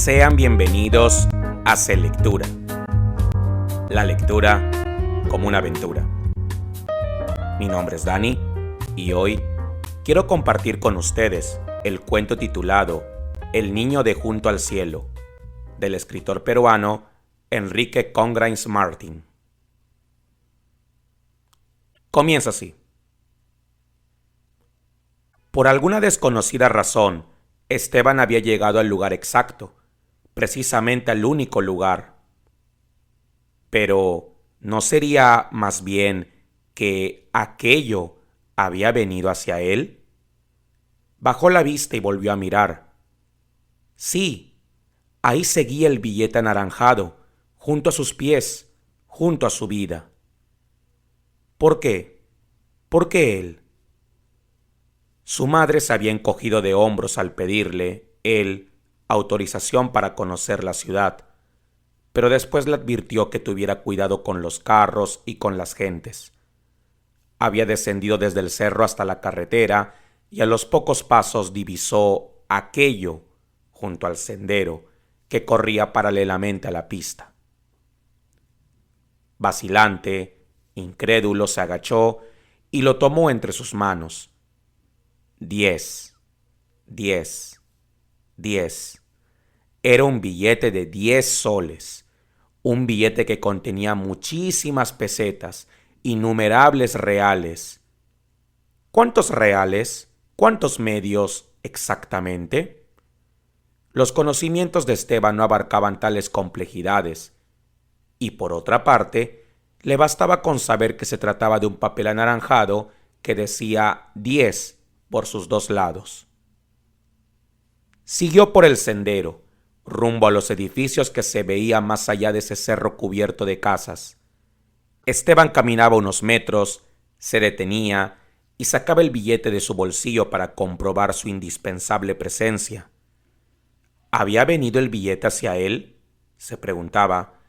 Sean bienvenidos a Selectura, la lectura como una aventura. Mi nombre es Dani y hoy quiero compartir con ustedes el cuento titulado El niño de junto al cielo, del escritor peruano Enrique Congrains Martin. Comienza así. Por alguna desconocida razón, Esteban había llegado al lugar exacto, precisamente al único lugar. Pero, ¿no sería más bien que aquello había venido hacia él? Bajó la vista y volvió a mirar. Sí, ahí seguía el billete anaranjado, junto a sus pies, junto a su vida. ¿Por qué? ¿Por qué él? Su madre se había encogido de hombros al pedirle, él, autorización para conocer la ciudad, pero después le advirtió que tuviera cuidado con los carros y con las gentes. Había descendido desde el cerro hasta la carretera y a los pocos pasos divisó aquello junto al sendero que corría paralelamente a la pista. Vacilante, incrédulo, se agachó y lo tomó entre sus manos. 10, 10, 10. Era un billete de 10 soles, un billete que contenía muchísimas pesetas, innumerables reales. ¿Cuántos reales? ¿Cuántos medios exactamente? Los conocimientos de Esteban no abarcaban tales complejidades, y por otra parte, le bastaba con saber que se trataba de un papel anaranjado que decía 10 por sus dos lados. Siguió por el sendero, rumbo a los edificios que se veían más allá de ese cerro cubierto de casas. Esteban caminaba unos metros, se detenía y sacaba el billete de su bolsillo para comprobar su indispensable presencia. ¿Había venido el billete hacia él?, se preguntaba,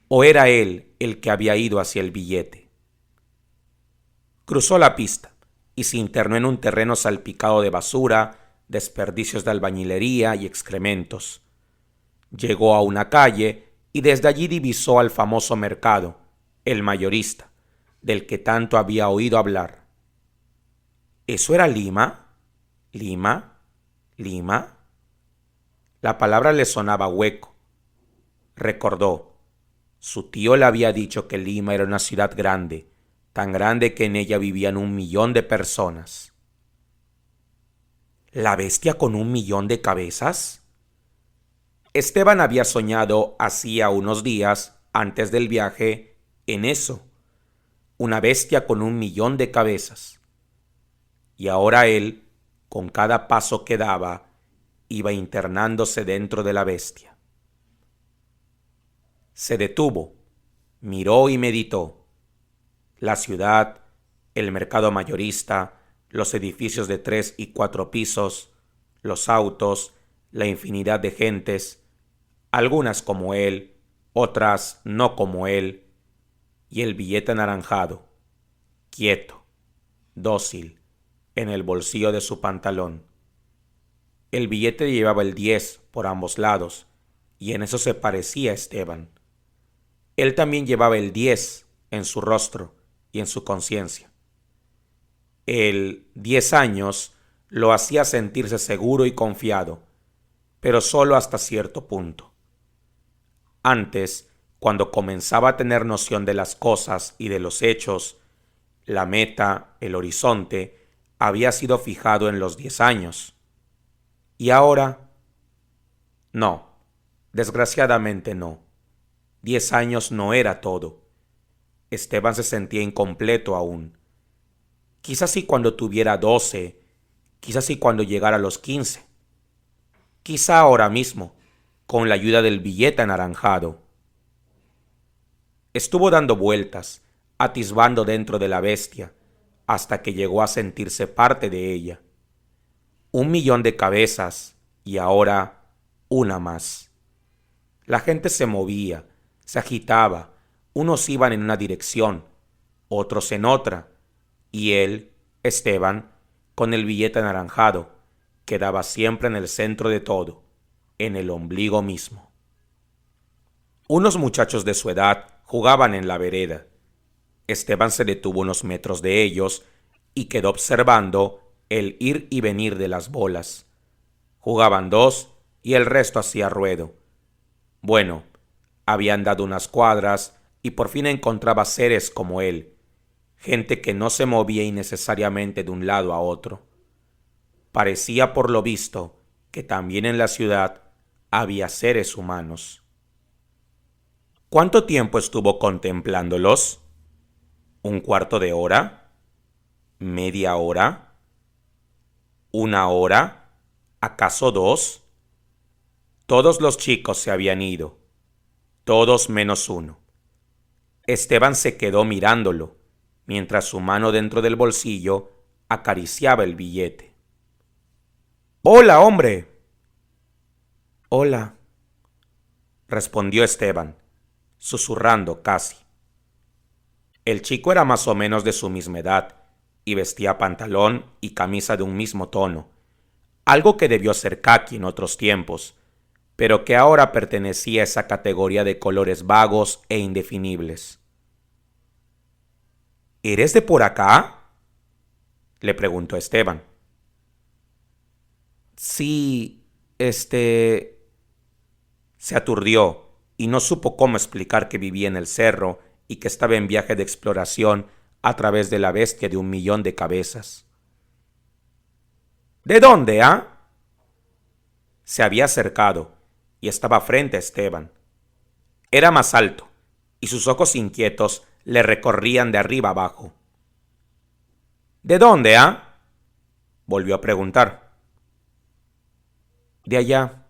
¿o era él el que había ido hacia el billete? Cruzó la pista y se internó en un terreno salpicado de basura, desperdicios de albañilería y excrementos. Llegó a una calle y desde allí divisó al famoso mercado, el mayorista, del que tanto había oído hablar. ¿Eso era Lima? ¿Lima? ¿Lima? La palabra le sonaba hueco. Recordó. Su tío le había dicho que Lima era una ciudad grande, tan grande que en ella vivían 1 millón de personas. ¿La bestia con 1 millón de cabezas? Esteban había soñado hacía unos días, antes del viaje, en eso, una bestia con 1 millón de cabezas. Y ahora él, con cada paso que daba, iba internándose dentro de la bestia. Se detuvo, miró y meditó. La ciudad, el mercado mayorista, los edificios de 3 y 4 pisos, los autos, la infinidad de gentes, algunas como él, otras no como él, y el billete anaranjado, quieto, dócil, en el bolsillo de su pantalón. El billete llevaba el 10 por ambos lados, y en eso se parecía a Esteban. Él también llevaba el 10 en su rostro y en su conciencia. El 10 años lo hacía sentirse seguro y confiado, pero solo hasta cierto punto. Antes, cuando comenzaba a tener noción de las cosas y de los hechos, la meta, el horizonte, había sido fijado en los 10 años. ¿Y ahora? No, desgraciadamente no. 10 años no era todo. Esteban se sentía incompleto aún. Quizás sí cuando tuviera 12, quizás sí cuando llegara a los 15. Quizá ahora mismo, con la ayuda del billete anaranjado. Estuvo dando vueltas, atisbando dentro de la bestia, hasta que llegó a sentirse parte de ella. 1 millón de cabezas, y ahora una más. La gente se movía, se agitaba, unos iban en una dirección, otros en otra, y él, Esteban, con el billete anaranjado, quedaba siempre en el centro de todo, en el ombligo mismo. Unos muchachos de su edad jugaban en la vereda. Esteban se detuvo unos metros de ellos y quedó observando el ir y venir de las bolas. Jugaban dos y el resto hacía ruedo. Bueno, habían dado unas cuadras y por fin encontraba seres como él, gente que no se movía innecesariamente de un lado a otro. Parecía, por lo visto, que también en la ciudad había seres humanos. ¿Cuánto tiempo estuvo contemplándolos? ¿Un cuarto de hora? ¿Media hora? ¿Una hora? ¿Acaso dos? Todos los chicos se habían ido, todos menos uno. Esteban se quedó mirándolo, mientras su mano dentro del bolsillo acariciaba el billete. ¡Hola, hombre! Hola, respondió Esteban, susurrando casi. El chico era más o menos de su misma edad y vestía pantalón y camisa de un mismo tono, algo que debió ser caqui en otros tiempos, pero que ahora pertenecía a esa categoría de colores vagos e indefinibles. ¿Eres de por acá?, le preguntó Esteban. Sí, Se aturdió y no supo cómo explicar que vivía en el cerro y que estaba en viaje de exploración a través de la bestia de 1.000.000 de cabezas. ¿De dónde, ah? Se había acercado y estaba frente a Esteban. Era más alto y sus ojos inquietos le recorrían de arriba abajo. ¿De dónde, ah? Volvió a preguntar. De allá,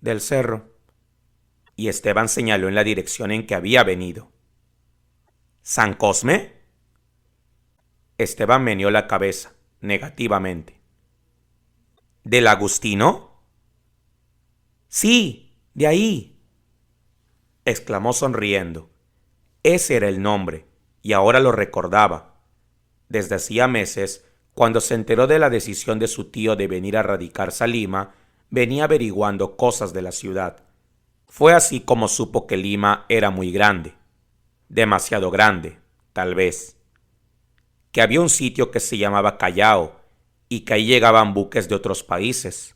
del cerro. Y Esteban señaló en la dirección en que había venido. ¿San Cosme? Esteban meneó la cabeza, negativamente. ¿Del Agustino? Sí, de ahí, exclamó sonriendo. Ese era el nombre, y ahora lo recordaba. Desde hacía meses, cuando se enteró de la decisión de su tío de venir a radicarse a Lima, venía averiguando cosas de la ciudad. Fue así como supo que Lima era muy grande, demasiado grande, tal vez. Que había un sitio que se llamaba Callao y que ahí llegaban buques de otros países.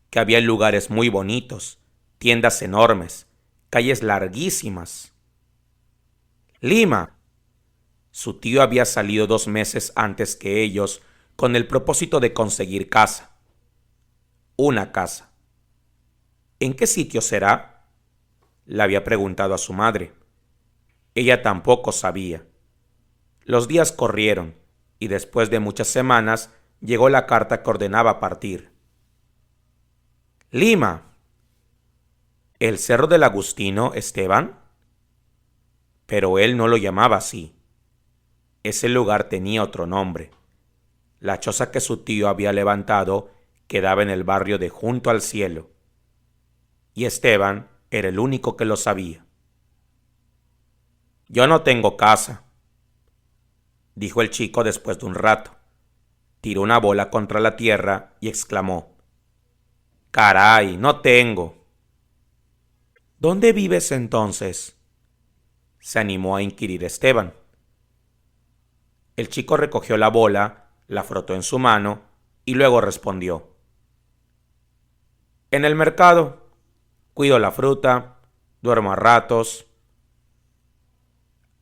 Que había lugares muy bonitos, tiendas enormes, calles larguísimas. Lima. Su tío había salido 2 meses antes que ellos con el propósito de conseguir casa. Una casa. ¿En qué sitio será?, le había preguntado a su madre. Ella tampoco sabía. Los días corrieron y después de muchas semanas llegó la carta que ordenaba partir. Lima. ¿El cerro del Agustino, Esteban? Pero él no lo llamaba así. Ese lugar tenía otro nombre. La choza que su tío había levantado quedaba en el barrio de Junto al Cielo. Y Esteban era el único que lo sabía. Yo no tengo casa, dijo el chico después de un rato. Tiró una bola contra la tierra y exclamó: Caray, no tengo. ¿Dónde vives entonces?, se animó a inquirir Esteban. El chico recogió la bola, la frotó en su mano y luego respondió: En el mercado. Cuido la fruta, duermo a ratos.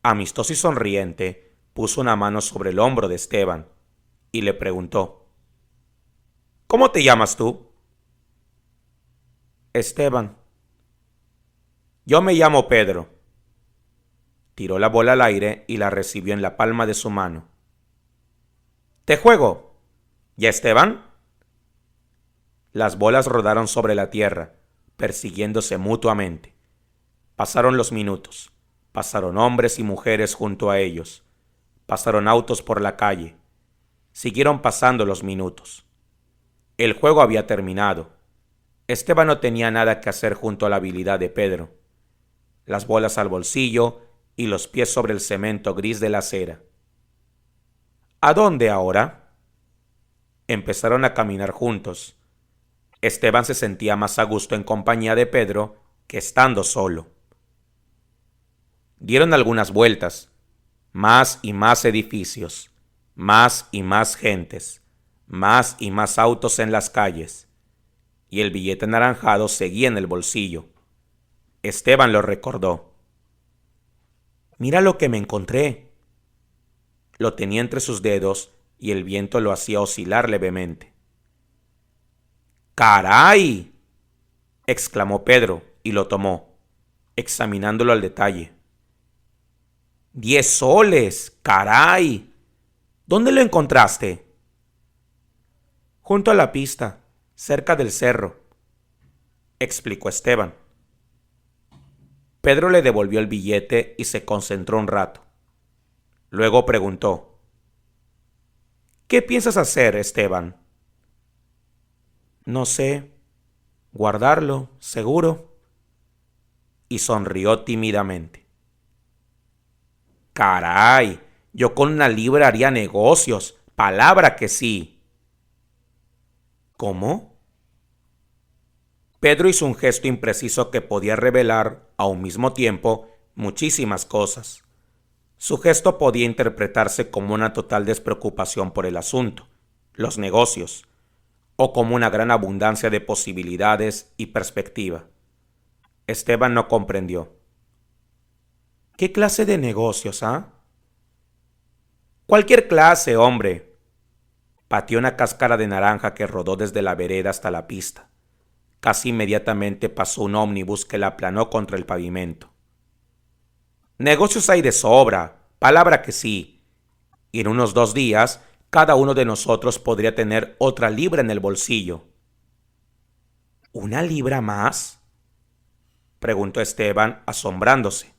Amistoso y sonriente, puso una mano sobre el hombro de Esteban y le preguntó: ¿Cómo te llamas tú? Esteban. Yo me llamo Pedro. Tiró la bola al aire y la recibió en la palma de su mano. ¿Te juego? ¿Ya, Esteban? Las bolas rodaron sobre la tierra, persiguiéndose mutuamente. Pasaron los minutos. Pasaron hombres y mujeres junto a ellos. Pasaron autos por la calle. Siguieron pasando los minutos. El juego había terminado. Esteban no tenía nada que hacer junto a la habilidad de Pedro. Las bolas al bolsillo y los pies sobre el cemento gris de la acera. ¿A dónde ahora? Empezaron a caminar juntos. Esteban se sentía más a gusto en compañía de Pedro que estando solo. Dieron algunas vueltas, más y más edificios, más y más gentes, más y más autos en las calles, y el billete anaranjado seguía en el bolsillo. Esteban lo recordó. «Mira lo que me encontré». Lo tenía entre sus dedos y el viento lo hacía oscilar levemente. «¡Caray!», exclamó Pedro y lo tomó, examinándolo al detalle. «¡10 soles! ¡Caray! ¿Dónde lo encontraste?» «Junto a la pista, cerca del cerro», explicó Esteban. Pedro le devolvió el billete y se concentró un rato. Luego preguntó: «¿Qué piensas hacer, Esteban?» «No sé. Guardarlo, seguro». Y sonrió tímidamente. «Caray, yo con una libra haría negocios. Palabra que sí». «¿Cómo?». Pedro hizo un gesto impreciso que podía revelar, a un mismo tiempo, muchísimas cosas. Su gesto podía interpretarse como una total despreocupación por el asunto, los negocios, o como una gran abundancia de posibilidades y perspectiva. Esteban no comprendió. «¿Qué clase de negocios, ah?». «Cualquier clase, hombre». Pateó una cáscara de naranja que rodó desde la vereda hasta la pista. Casi inmediatamente pasó un ómnibus que la aplanó contra el pavimento. «Negocios hay de sobra, palabra que sí. Y en unos 2 días, cada uno de nosotros podría tener otra libra en el bolsillo». «¿Una libra más?», preguntó Esteban, asombrándose.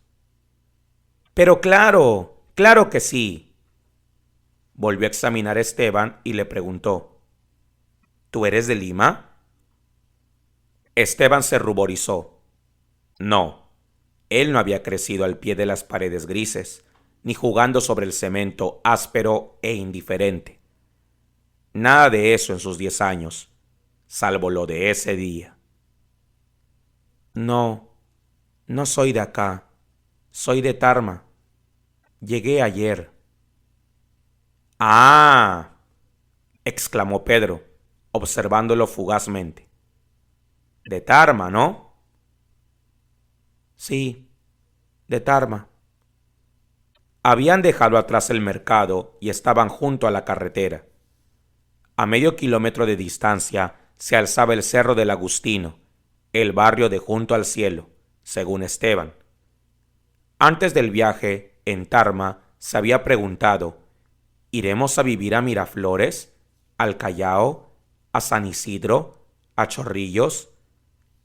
«Pero claro, claro que sí». Volvió a examinar a Esteban y le preguntó: «¿Tú eres de Lima?». Esteban se ruborizó. No, él no había crecido al pie de las paredes grises, ni jugando sobre el cemento áspero e indiferente. Nada de eso en sus 10 años, salvo lo de ese día. «No, no soy de acá. Soy de Tarma. Llegué ayer». «¡Ah!», exclamó Pedro, observándolo fugazmente. «De Tarma, ¿no?». «Sí, de Tarma». Habían dejado atrás el mercado y estaban junto a la carretera. A medio kilómetro de distancia se alzaba el Cerro del Agustino, el barrio de junto al cielo, según Esteban. Antes del viaje, en Tarma, se había preguntado: ¿iremos a vivir a Miraflores, al Callao, a San Isidro, a Chorrillos?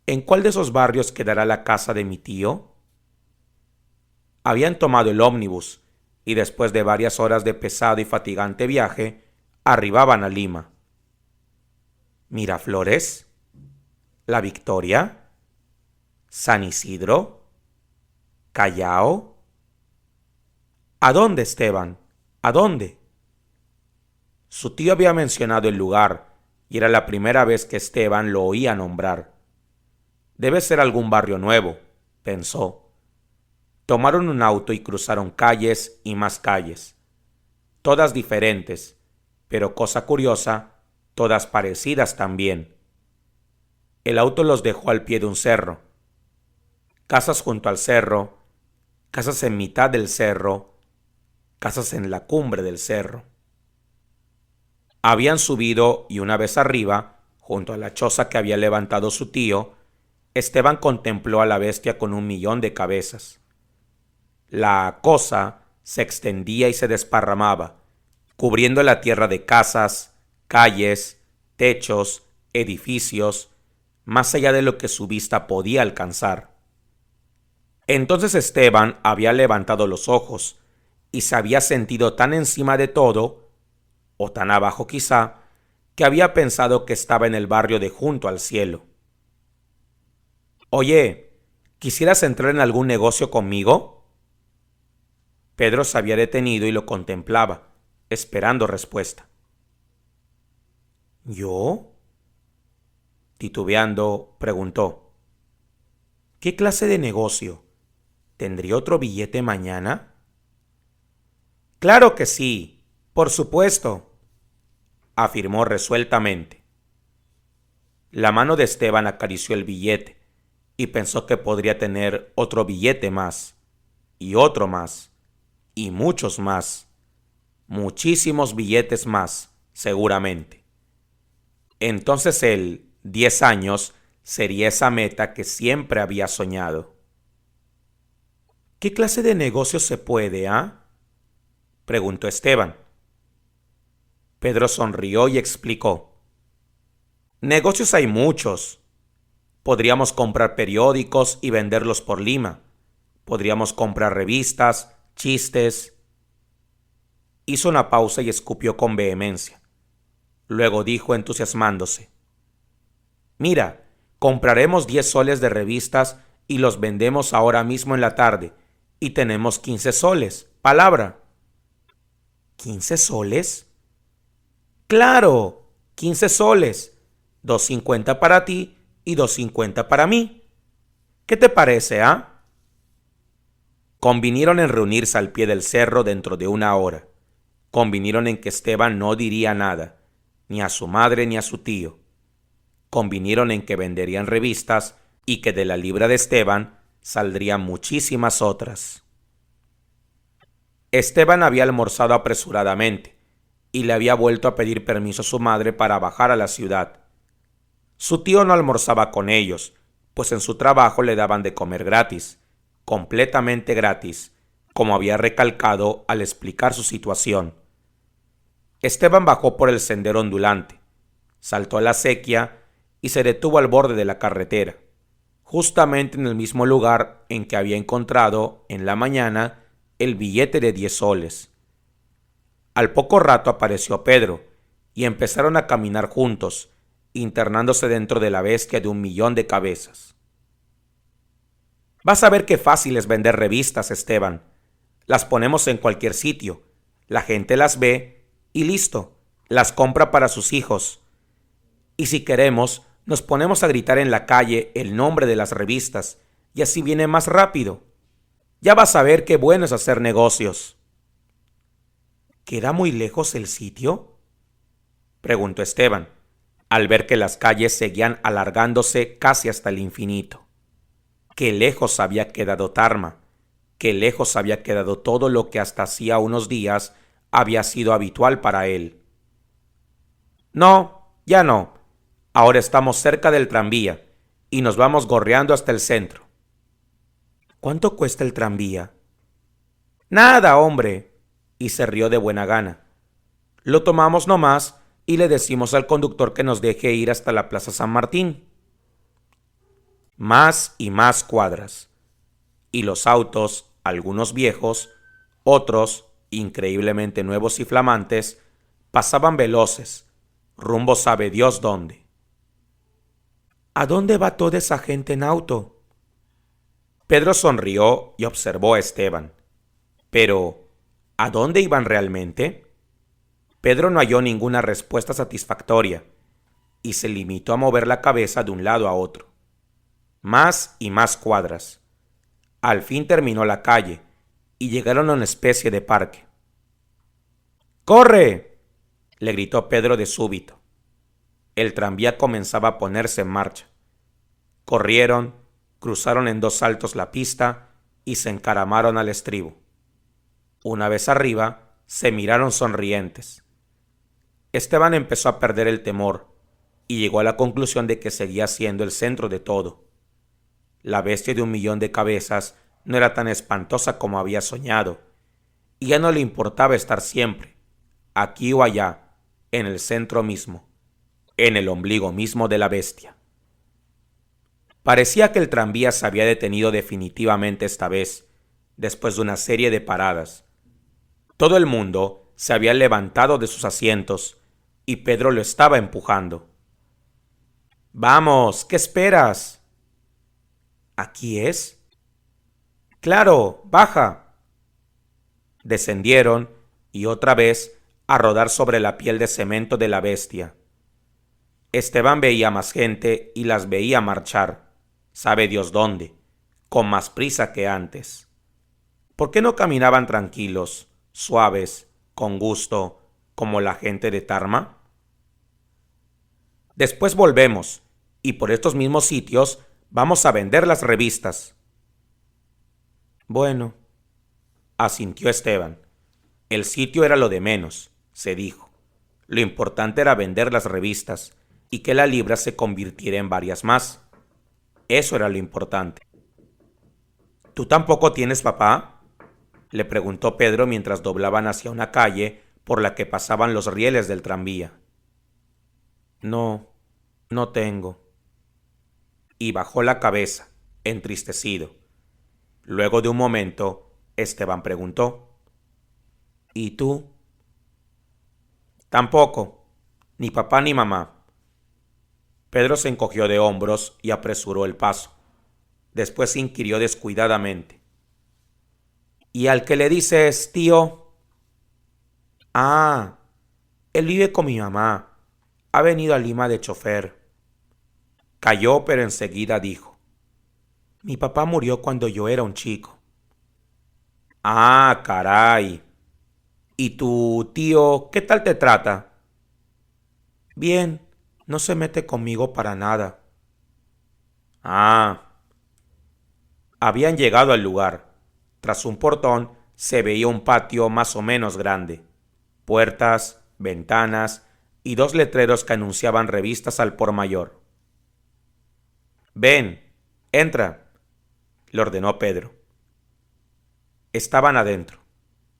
¿En cuál de esos barrios quedará la casa de mi tío? Habían tomado el ómnibus y después de varias horas de pesado y fatigante viaje, arribaban a Lima. ¿Miraflores? ¿La Victoria? ¿San Isidro? ¿Callao? ¿A dónde, Esteban? ¿A dónde? Su tío había mencionado el lugar y era la primera vez que Esteban lo oía nombrar. Debe ser algún barrio nuevo, pensó. Tomaron un auto y cruzaron calles y más calles, todas diferentes, pero cosa curiosa, todas parecidas también. El auto los dejó al pie de un cerro. Casas junto al cerro, casas en mitad del cerro, casas en la cumbre del cerro. Habían subido y una vez arriba, junto a la choza que había levantado su tío, Esteban contempló a la bestia con 1.000.000 de cabezas. La cosa se extendía y se desparramaba, cubriendo la tierra de casas, calles, techos, edificios, más allá de lo que su vista podía alcanzar. Entonces Esteban había levantado los ojos y se había sentido tan encima de todo, o tan abajo quizá, que había pensado que estaba en el barrio de junto al cielo. «Oye, ¿quisieras entrar en algún negocio conmigo?». Pedro se había detenido y lo contemplaba, esperando respuesta. «¿Yo?». Titubeando, preguntó: ¿Qué clase de negocio? ¿Tendría otro billete mañana? Claro que sí, por supuesto, afirmó resueltamente. La mano de Esteban acarició el billete y pensó que podría tener otro billete más, y muchos más, muchísimos billetes más, seguramente. Entonces él, 10 años, sería esa meta que siempre había soñado. ¿Qué clase de negocio se puede, preguntó Esteban. Pedro sonrió y explicó: negocios hay muchos. Podríamos comprar periódicos y venderlos por Lima. Podríamos comprar revistas, chistes. Hizo una pausa y escupió con vehemencia. Luego dijo entusiasmándose: mira, compraremos 10 soles de revistas y los vendemos ahora mismo en la tarde, y tenemos 15 soles. Palabra. ¿15 soles? Claro, 15 soles. 2.50 para ti y 2.50 para mí. ¿Qué te parece, Convinieron en reunirse al pie del cerro dentro de una hora. Convinieron en que Esteban no diría nada, ni a su madre ni a su tío. Convinieron en que venderían revistas y que de la libra de Esteban saldrían muchísimas otras. Esteban había almorzado apresuradamente y le había vuelto a pedir permiso a su madre para bajar a la ciudad. Su tío no almorzaba con ellos, pues en su trabajo le daban de comer gratis, completamente gratis, como había recalcado al explicar su situación. Esteban bajó por el sendero ondulante, saltó a la acequia y se detuvo al borde de la carretera, justamente en el mismo lugar en que había encontrado en la mañana el billete de 10 soles. Al poco rato apareció Pedro y empezaron a caminar juntos, internándose dentro de la bestia de 1.000.000 de cabezas. Vas a ver qué fácil es vender revistas, Esteban. Las ponemos en cualquier sitio, la gente las ve y listo, las compra para sus hijos. Y si queremos, nos ponemos a gritar en la calle el nombre de las revistas y así viene más rápido. Ya vas a ver qué bueno es hacer negocios. ¿Queda muy lejos el sitio?, preguntó Esteban, al ver que las calles seguían alargándose casi hasta el infinito. Qué lejos había quedado Tarma, qué lejos había quedado todo lo que hasta hacía unos días había sido habitual para él. No, ya no. Ahora estamos cerca del tranvía y nos vamos gorreando hasta el centro. ¿Cuánto cuesta el tranvía? Nada, hombre. Y se rió de buena gana. Lo tomamos nomás y le decimos al conductor que nos deje ir hasta la Plaza San Martín. Más y más cuadras. Y los autos, algunos viejos, otros, increíblemente nuevos y flamantes, pasaban veloces, rumbo sabe Dios dónde. ¿A dónde va toda esa gente en auto? Pedro sonrió y observó a Esteban. Pero, ¿a dónde iban realmente? Pedro no halló ninguna respuesta satisfactoria y se limitó a mover la cabeza de un lado a otro. Más y más cuadras. Al fin terminó la calle y llegaron a una especie de parque. ¡Corre!, le gritó Pedro de súbito. El tranvía comenzaba a ponerse en marcha. Corrieron, cruzaron en 2 saltos la pista y se encaramaron al estribo. Una vez arriba, se miraron sonrientes. Esteban empezó a perder el temor y llegó a la conclusión de que seguía siendo el centro de todo. La bestia de 1.000.000 de cabezas no era tan espantosa como había soñado, y ya no le importaba estar siempre, aquí o allá, en el centro mismo, en el ombligo mismo de la bestia. Parecía que el tranvía se había detenido definitivamente esta vez, después de una serie de paradas. Todo el mundo se había levantado de sus asientos y Pedro lo estaba empujando. ¡Vamos! ¿Qué esperas? ¿Aquí es? ¡Claro! ¡Baja! Descendieron y otra vez a rodar sobre la piel de cemento de la bestia. Esteban veía más gente y las veía marchar, sabe Dios dónde, con más prisa que antes. ¿Por qué no caminaban tranquilos, suaves, con gusto, como la gente de Tarma? Después volvemos, y por estos mismos sitios vamos a vender las revistas. Bueno, asintió Esteban. El sitio era lo de menos, se dijo. Lo importante era vender las revistas y que la libra se convirtiera en varias más. Eso era lo importante. ¿Tú tampoco tienes papá?, le preguntó Pedro mientras doblaban hacia una calle por la que pasaban los rieles del tranvía. No, no tengo. Y bajó la cabeza, entristecido. Luego de un momento, Esteban preguntó: ¿Y tú? Tampoco, ni papá ni mamá. Pedro se encogió de hombros y apresuró el paso. Después inquirió descuidadamente: ¿Y al que le dices tío? Ah, él vive con mi mamá. Ha venido a Lima de chofer. Calló, pero enseguida dijo: Mi papá murió cuando yo era un chico. Ah, caray. ¿Y tu tío qué tal te trata? Bien, no se mete conmigo para nada. Ah. Habían llegado al lugar. Tras un portón se veía un patio más o menos grande, puertas, ventanas y dos letreros que anunciaban revistas al por mayor. Ven, entra, le ordenó Pedro. Estaban adentro.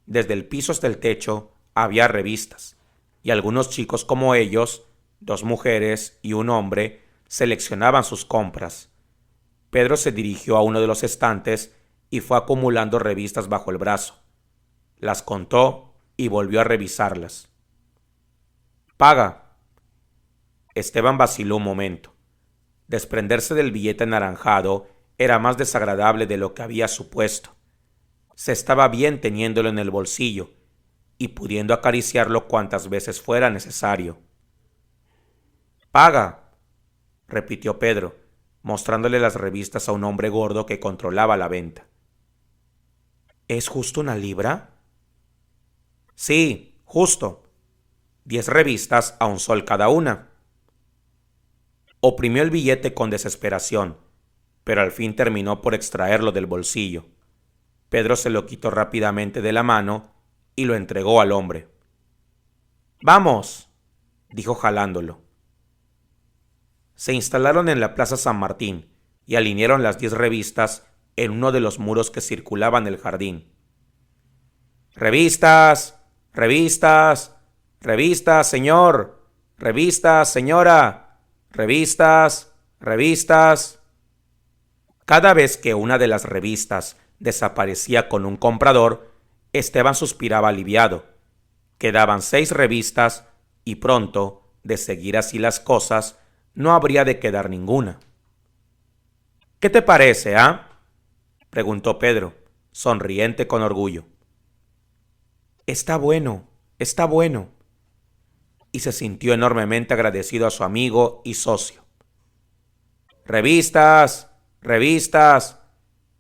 Desde el piso hasta el techo había revistas, y algunos chicos como ellos, dos mujeres y un hombre, seleccionaban sus compras. Pedro se dirigió a uno de los estantes y fue acumulando revistas bajo el brazo. Las contó y volvió a revisarlas. Paga. Esteban vaciló un momento. Desprenderse del billete anaranjado era más desagradable de lo que había supuesto. Se estaba bien teniéndolo en el bolsillo y pudiendo acariciarlo cuantas veces fuera necesario. Paga, repitió Pedro, mostrándole las revistas a un hombre gordo que controlaba la venta. ¿Es justo una libra? Sí, justo. 10 revistas a $1 cada una. Oprimió el billete con desesperación, pero al fin terminó por extraerlo del bolsillo. Pedro se lo quitó rápidamente de la mano y lo entregó al hombre. ¡Vamos!, dijo jalándolo. Se instalaron en la Plaza San Martín y alinearon las 10 revistas en uno de los muros que circulaban el jardín. ¡Revistas! ¡Revistas! ¡Revistas, señor! ¡Revistas, señora! ¡Revistas! ¡Revistas! Cada vez que una de las revistas desaparecía con un comprador, Esteban suspiraba aliviado. Quedaban 6 revistas y pronto, de seguir así las cosas, no habría de quedar ninguna. ¿Qué te parece, preguntó Pedro, sonriente con orgullo. Está bueno, está bueno. Y se sintió enormemente agradecido a su amigo y socio. ¡Revistas! ¡Revistas!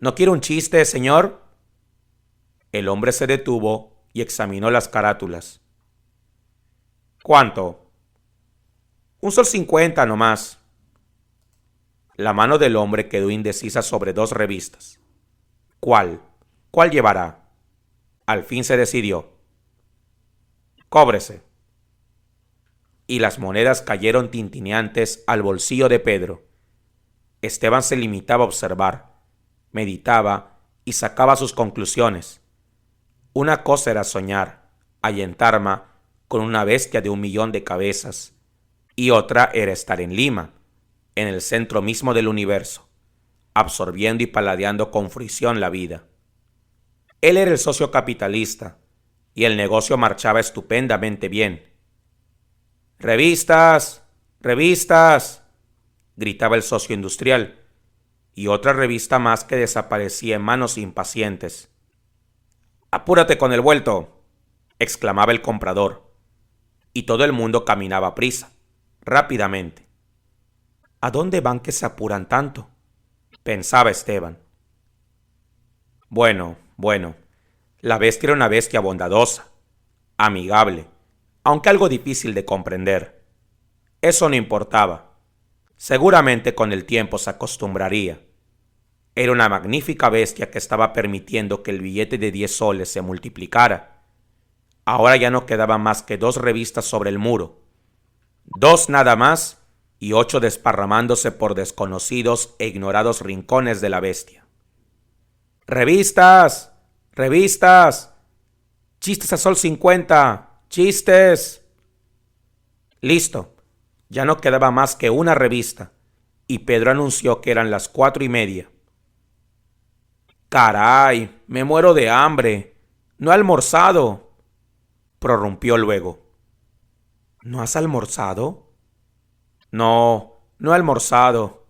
¿No quiere un chiste, señor? El hombre se detuvo y examinó las carátulas. ¿Cuánto? $1.50 nomás. La mano del hombre quedó indecisa sobre 2 revistas. ¿Cuál? ¿Cuál llevará? Al fin se decidió. Cóbrese. Y las monedas cayeron tintineantes al bolsillo de Pedro. Esteban se limitaba a observar, meditaba y sacaba sus conclusiones. Una cosa era soñar, allá en Tarma, con una bestia de 1.000.000 de cabezas, y otra era estar en Lima, en el centro mismo del universo, absorbiendo y paladeando con fruición la vida. Él era el socio capitalista, y el negocio marchaba estupendamente bien. ¡Revistas! ¡Revistas!, gritaba el socio industrial, y otra revista más que desaparecía en manos impacientes. ¡Apúrate con el vuelto!, exclamaba el comprador, y todo el mundo caminaba a prisa, rápidamente. ¿A dónde van que se apuran tanto?, pensaba Esteban. Bueno, la bestia era una bestia bondadosa, amigable, aunque algo difícil de comprender. Eso no importaba. Seguramente con el tiempo se acostumbraría. Era una magnífica bestia que estaba permitiendo que el billete de 10 soles se multiplicara. Ahora ya no quedaban más que 2 revistas sobre el muro. 2 nada más y 8 desparramándose por desconocidos e ignorados rincones de la bestia. ¡Revistas! ¡Revistas! ¡Chistes a sol 50! ¡Chistes! Listo. Ya no quedaba más que una revista, y Pedro anunció que eran las 4:30. ¡Caray! Me muero de hambre. No he almorzado, prorrumpió luego. ¿No has almorzado? No he almorzado.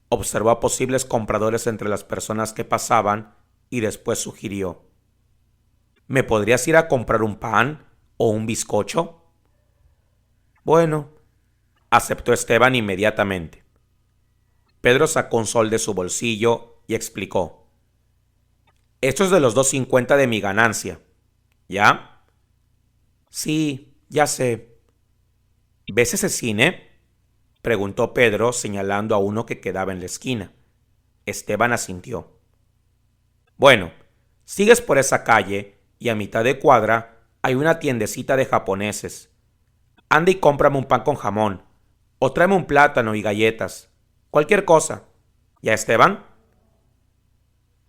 Observó a posibles compradores entre las personas que pasaban y después sugirió: ¿me podrías ir a comprar un pan o un bizcocho? Bueno, aceptó Esteban inmediatamente. Pedro sacó un sol de su bolsillo y explicó: esto es de los 2.50 de mi ganancia. ¿Ya? Sí, ya sé. ¿Ves ese cine?, preguntó Pedro señalando a uno que quedaba en la esquina. Esteban asintió. Bueno, sigues por esa calle y a mitad de cuadra hay una tiendecita de japoneses. Anda y cómprame un pan con jamón, o tráeme un plátano y galletas. Cualquier cosa. ¿Ya, Esteban?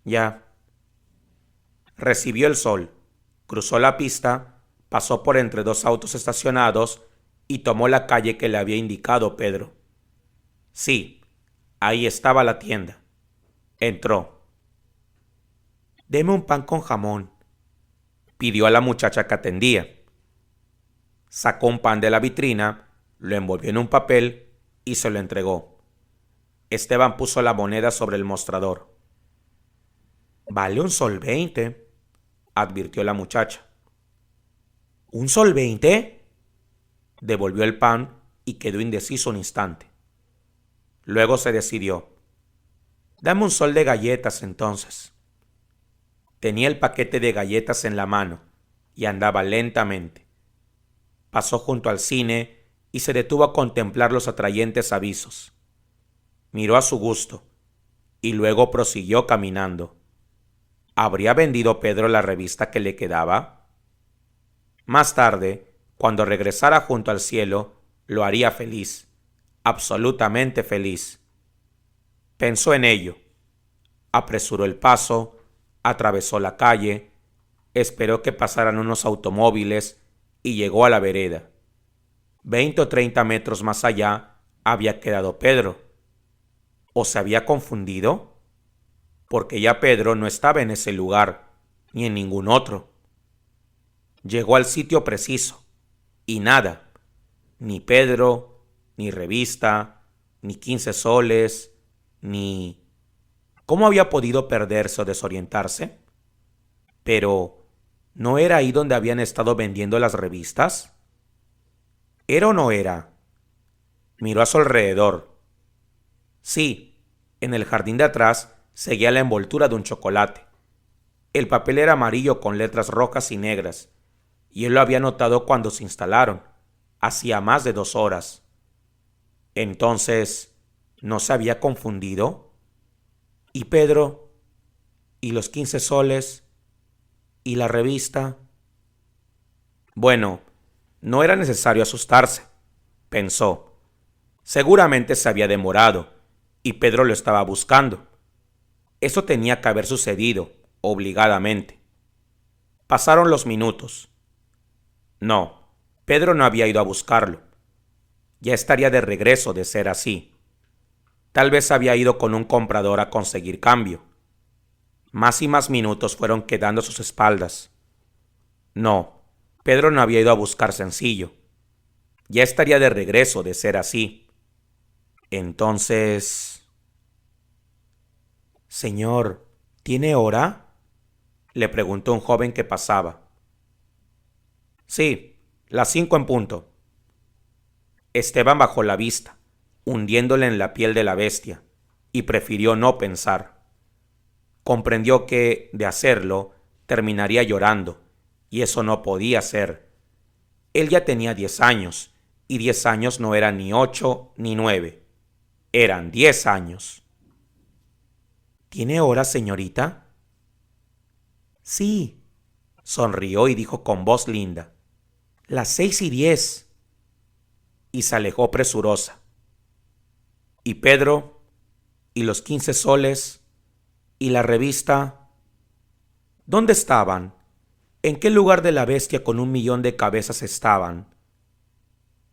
Ya. Recibió el sol, cruzó la pista, pasó por entre 2 autos estacionados y tomó la calle que le había indicado Pedro. Sí, ahí estaba la tienda. Entró. Deme un pan con jamón, pidió a la muchacha que atendía. Sacó un pan de la vitrina, lo envolvió en un papel y se lo entregó. Esteban puso la moneda sobre el mostrador. Vale 1,20 sol, advirtió la muchacha. ¿1,20 sol? Devolvió el pan y quedó indeciso un instante. Luego se decidió. Dame 1 sol de galletas entonces. Tenía el paquete de galletas en la mano y andaba lentamente. Pasó junto al cine y se detuvo a contemplar los atrayentes avisos. Miró a su gusto y luego prosiguió caminando. ¿Habría vendido Pedro la revista que le quedaba? Más tarde, cuando regresara junto al cielo, lo haría feliz, absolutamente feliz. Pensó en ello. Apresuró el paso, atravesó la calle, esperó que pasaran unos automóviles y llegó a la vereda. 20 o 30 metros más allá había quedado Pedro. ¿O se había confundido? Porque ya Pedro no estaba en ese lugar, ni en ningún otro. Llegó al sitio preciso, y nada, ni Pedro, ni revista, ni 15 soles, ni... ¿Cómo había podido perderse o desorientarse? Pero, ¿no era ahí donde habían estado vendiendo las revistas? ¿Era o no era? Miró a su alrededor. Sí, en el jardín de atrás seguía la envoltura de un chocolate. El papel era amarillo con letras rojas y negras, y él lo había notado cuando se instalaron, hacía más de 2 horas. Entonces, ¿no se había confundido? ¿Y Pedro? ¿Y los 15 soles? ¿Y la revista? Bueno, no era necesario asustarse, pensó. Seguramente se había demorado, y Pedro lo estaba buscando. Eso tenía que haber sucedido, obligadamente. Pasaron los minutos. No, Pedro no había ido a buscarlo. Ya estaría de regreso de ser así. Tal vez había ido con un comprador a conseguir cambio. Más y más minutos fueron quedando a sus espaldas. No, Pedro no había ido a buscar sencillo. Ya estaría de regreso de ser así. Entonces... Señor, ¿tiene hora?, le preguntó un joven que pasaba. Sí, las 5 en punto. Esteban bajó la vista. hundiéndole en la piel de la bestia, y prefirió no pensar. Comprendió que, de hacerlo, terminaría llorando, y eso no podía ser. Él ya tenía 10 años, y 10 años no eran ni 8 ni 9, eran 10 años. ¿Tiene hora, señorita? Sí, sonrió y dijo con voz linda. Las 6:10. Y se alejó presurosa. Y Pedro, y los 15 soles, y la revista, ¿dónde estaban? ¿En qué lugar de la bestia con 1.000.000 de cabezas estaban?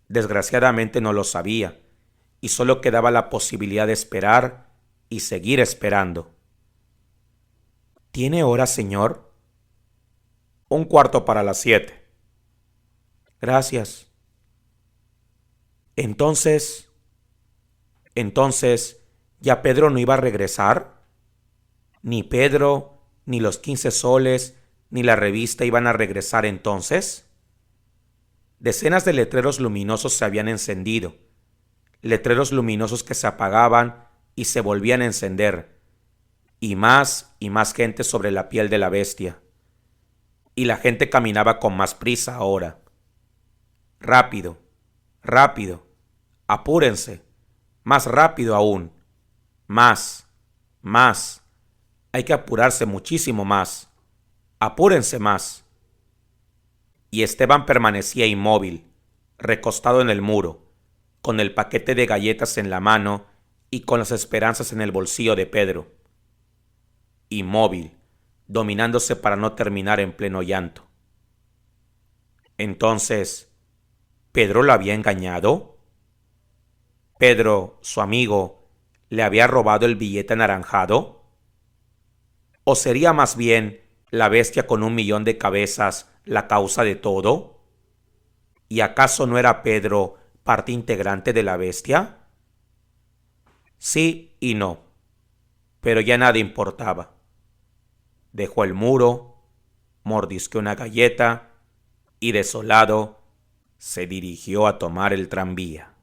Desgraciadamente no lo sabía, y solo quedaba la posibilidad de esperar y seguir esperando. ¿Tiene hora, señor? 7:15. Gracias. Entonces, ¿ya Pedro no iba a regresar? Ni Pedro, ni los 15 soles, ni la revista iban a regresar entonces. Decenas de letreros luminosos se habían encendido, letreros luminosos que se apagaban y se volvían a encender, y más gente sobre la piel de la bestia. Y la gente caminaba con más prisa ahora. Rápido, rápido, apúrense, más rápido aún, más, más. Hay que apurarse muchísimo más. Apúrense más. Y Esteban permanecía inmóvil, recostado en el muro, con el paquete de galletas en la mano y con las esperanzas en el bolsillo de Pedro. Inmóvil, dominándose para no terminar en pleno llanto. Entonces, ¿Pedro lo había engañado? ¿Pedro, su amigo, le había robado el billete anaranjado? ¿O sería más bien la bestia con 1.000.000 de cabezas la causa de todo? ¿Y acaso no era Pedro parte integrante de la bestia? Sí y no, pero ya nada importaba. Dejó el muro, mordisqueó una galleta y desolado se dirigió a tomar el tranvía.